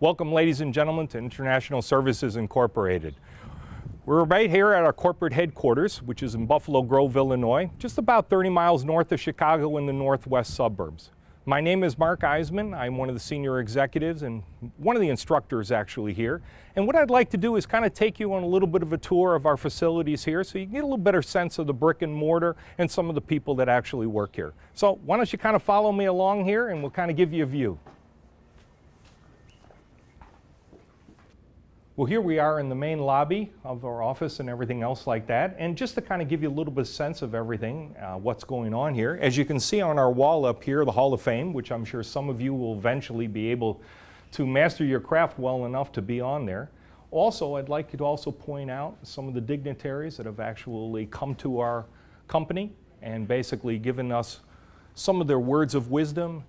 Welcome, ladies and gentlemen, to International Services Incorporated. We're right here at our corporate headquarters, which is in Buffalo Grove, Illinois, just about 30 miles north of Chicago in the northwest suburbs. My name is Mark Eisman. I'm one of the senior executives and one of the instructors actually here. And what I'd like to do is kind of take you on a little bit of a tour of our facilities here so you can get a little better sense of the brick and mortar and some of the people that actually work here. So why don't you kind of follow me along here and we'll kind of give you a view. Well, here we are in the main lobby of our office and everything else like that. And just to kind of give you a little bit of sense of everything, what's going on here. As you can see on our wall up here, the Hall of Fame, which I'm sure some of you will eventually be able to master your craft well enough to be on there. Also, I'd like you to also point out some of the dignitaries that have actually come to our company and basically given us some of their words of wisdom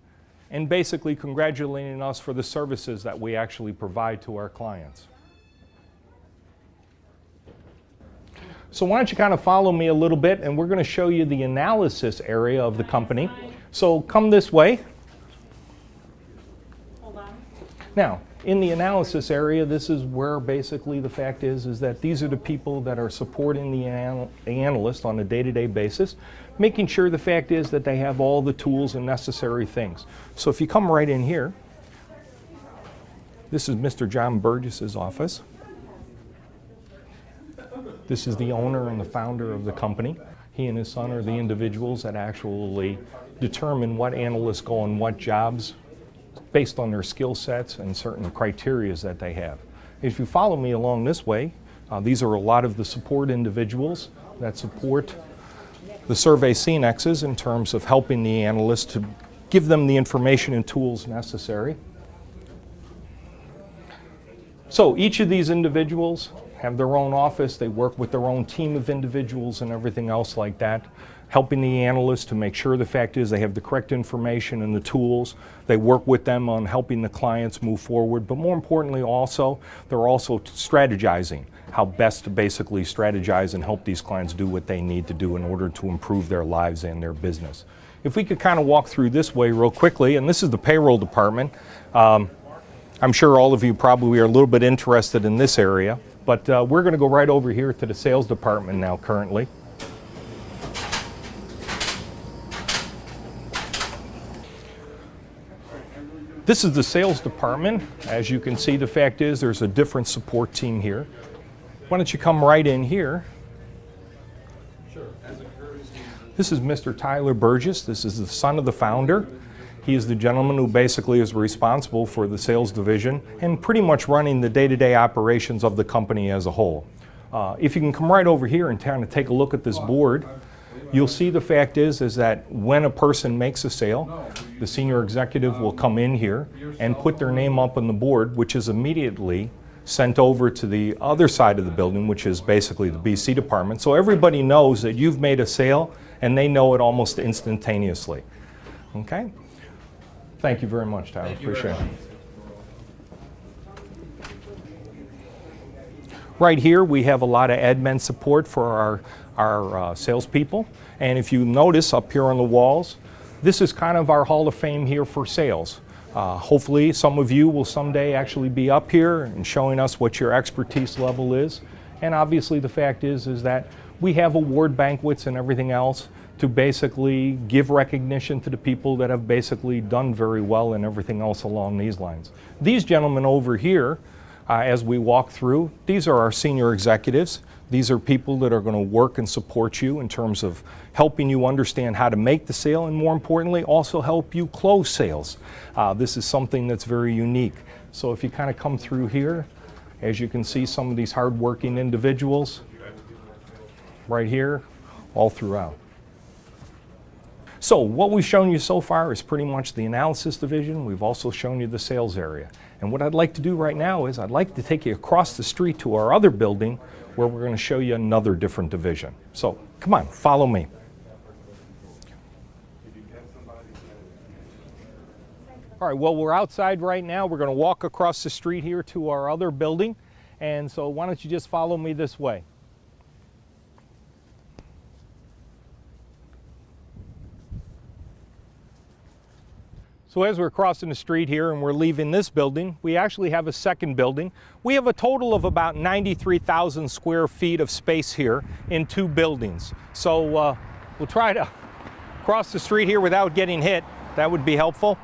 and basically congratulating us for the services that we actually provide to our clients. So why don't you kind of follow me a little bit, and we're going to show you the analysis area of the company. So come this way. Hold on. Now, in the analysis area, this is where basically the fact is that these are the people that are supporting the analyst on a day-to-day basis, making sure the fact is that they have all the tools and necessary things. So if you come right in here, this is Mr. John Burgess's office. This is the owner and the founder of the company. He and his son are the individuals that actually determine what analysts go on what jobs based on their skill sets and certain criteria that they have. If you follow me along this way, these are a lot of the support individuals that support the survey CNXs in terms of helping the analysts to give them the information and tools necessary. So each of these individuals have their own office. They work with their own team of individuals and everything else like that, helping the analysts to make sure the fact is they have the correct information and the tools. They work with them on helping the clients move forward, but more importantly also, they're also strategizing how best to basically strategize and help these clients do what they need to do in order to improve their lives and their business. If we could kind of walk through this way real quickly, and this is the payroll department. I'm sure all of you probably are a little bit interested in this area, but we're going to go right over here to the sales department now currently. This is the sales department. As you can see, the fact is there's a different support team here. Why don't you come right in here? This is Mr. Tyler Burgess. This is the son of the founder. He is the gentleman who basically is responsible for the sales division and pretty much running the day-to-day operations of the company as a whole. If you can come right over here and kind of take a look at this board, you'll see the fact is that when a person makes a sale, the senior executive will come in here and put their name up on the board, which is immediately sent over to the other side of the building, which is basically the BC department. So everybody knows that you've made a sale and they know it almost instantaneously. Okay? Thank you very much, Tyler. Appreciate it. Right here, we have a lot of admin support for our salespeople. And if you notice up here on the walls, this is kind of our Hall of Fame here for sales. Hopefully, some of you will someday actually be up here and showing us what your expertise level is. And obviously, the fact is that we have award banquets and everything else to basically give recognition to the people that have basically done very well and everything else along these lines. These gentlemen over here, as we walk through, these are our senior executives. These are people that are going to work and support you in terms of helping you understand how to make the sale and more importantly also help you close sales. This is something that's very unique. So if you kind of come through here, as you can see some of these hard-working individuals right here all throughout. So what we've shown you so far is pretty much the analysis division. We've also shown you the sales area. And what I'd like to do right now is I'd like to take you across the street to our other building where we're going to show you another different division. So come on, follow me. All right, well, we're outside right now. We're going to walk across the street here to our other building. And so why don't you just follow me this way. So as we're crossing the street here and we're leaving this building, we actually have a second building. We have a total of about 93,000 square feet of space here in 2 buildings. So we'll try to cross the street here without getting hit. That would be helpful.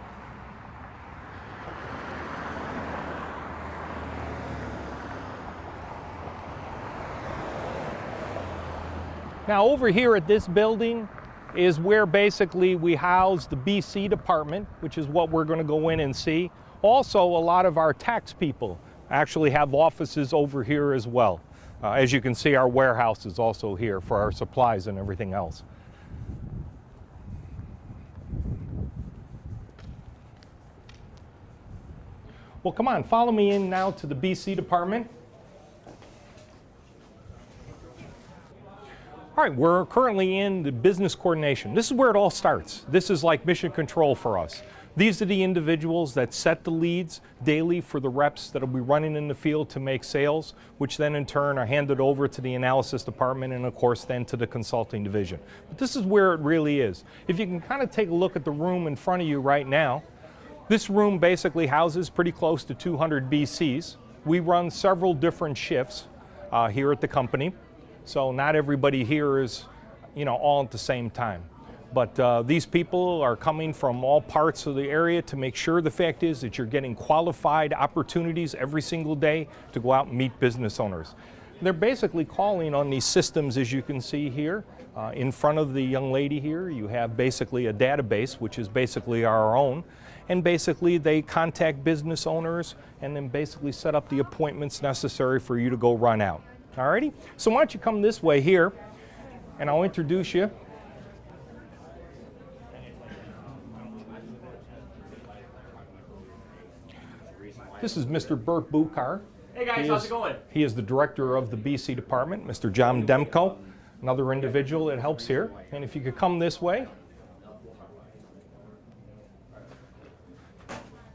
Now over here at this building is where basically we house the BC department, which is what we're going to go in and see. Also, a lot of our tax people actually have offices over here as well. As you can see, our warehouse is also here for our supplies and everything else. Well, come on, follow me in now to the BC department. All right, we're currently in the business coordination. This is where it all starts. This is like mission control for us. These are the individuals that set the leads daily for the reps that will be running in the field to make sales, which then in turn are handed over to the analysis department and of course then to the consulting division. But this is where it really is. If you can kind of take a look at the room in front of you right now, this room basically houses pretty close to 200 BCs. We run several different shifts here at the company. So not everybody here is, all at the same time. But these people are coming from all parts of the area to make sure the fact is that you're getting qualified opportunities every single day to go out and meet business owners. They're basically calling on these systems, as you can see here. In front of the young lady here, you have basically a database, which is basically our own. And basically they contact business owners and then basically set up the appointments necessary for you to go run out. Alrighty, so why don't you come this way here, and I'll introduce you. This is Mr. Bert Bukar. Hey guys, how's it going? He is the director of the BC department, Mr. John Demko, another individual that helps here. And if you could come this way.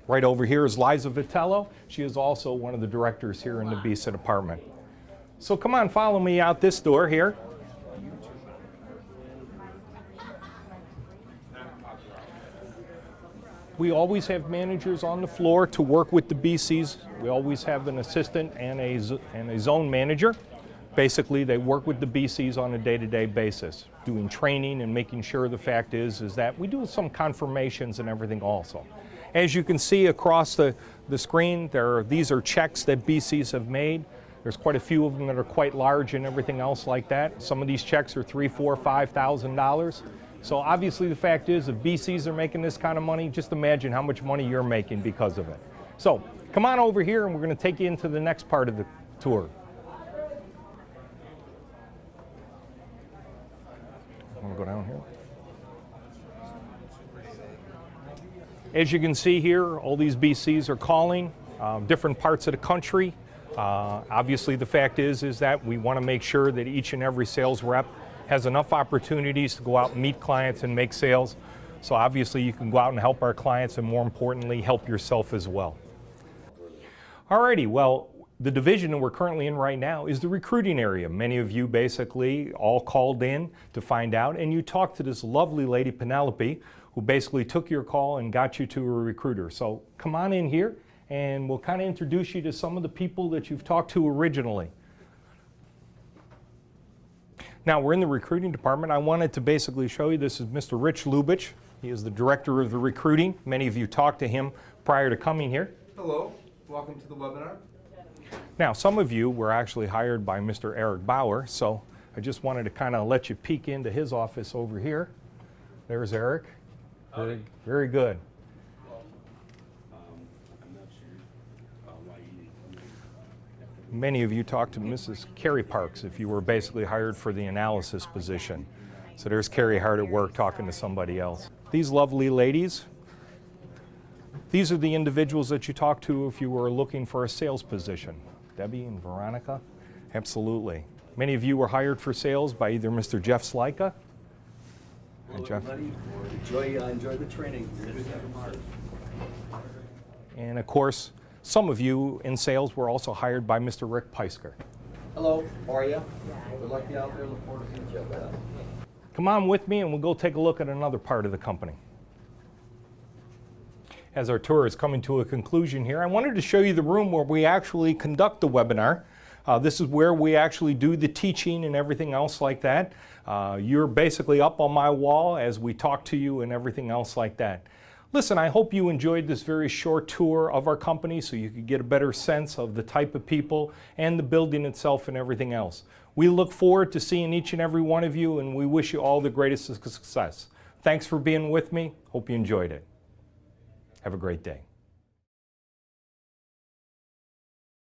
Right over here is Liza Vitello. She is also one of the directors here in the BC department. So come on, follow me out this door here. We always have managers on the floor to work with the BCs. We always have an assistant and a zone manager. Basically, they work with the BCs on a day-to-day basis, doing training and making sure the fact is that we do some confirmations and everything also. As you can see across the screen, these are checks that BCs have made. There's quite a few of them that are quite large and everything else like that. Some of these checks are $3,000, $4,000, $5,000. So obviously the fact is, if BCs are making this kind of money, just imagine how much money you're making because of it. So come on over here and we're going to take you into the next part of the tour. I want to go down here. As you can see here, all these BCs are calling different parts of the country. Obviously the fact is that we want to make sure that each and every sales rep has enough opportunities to go out and meet clients and make sales. So obviously you can go out and help our clients and more importantly help yourself as well. Alrighty, well, the division that we're currently in right now is the recruiting area. Many of you basically all called in to find out, and you talked to this lovely lady, Penelope, who basically took your call and got you to a recruiter. So come on in here and we'll kind of introduce you to some of the people that you've talked to originally. Now we're in the recruiting department. I wanted to basically show you, this is Mr. Rich Lubich. He is the director of the recruiting. Many of you talked to him prior to coming here. Hello, welcome to the webinar. Now some of you were actually hired by Mr. Eric Bauer, so I just wanted to kind of let you peek into his office over here. There's Eric. Very, very good. Many of you talked to Mrs. Carrie Parks if you were basically hired for the analysis position. So there's Carrie hard at work talking to somebody else. These lovely ladies, these are the individuals that you talked to if you were looking for a sales position. Debbie and Veronica, absolutely. Many of you were hired for sales by either Mr. Jeff Slika. Hello, everybody. Enjoy the training. You're good to have a mark. And of course, some of you in sales were also hired by Mr. Rick Peisker. Hello, how are you? Good luck out there. Look forward to seeing you. Come on with me and we'll go take a look at another part of the company. As our tour is coming to a conclusion here, I wanted to show you the room where we actually conduct the webinar. This is where we actually do the teaching and everything else like that. You're basically up on my wall as we talk to you and everything else like that. Listen, I hope you enjoyed this very short tour of our company so you could get a better sense of the type of people and the building itself and everything else. We look forward to seeing each and every one of you, and we wish you all the greatest success. Thanks for being with me. Hope you enjoyed it. Have a great day.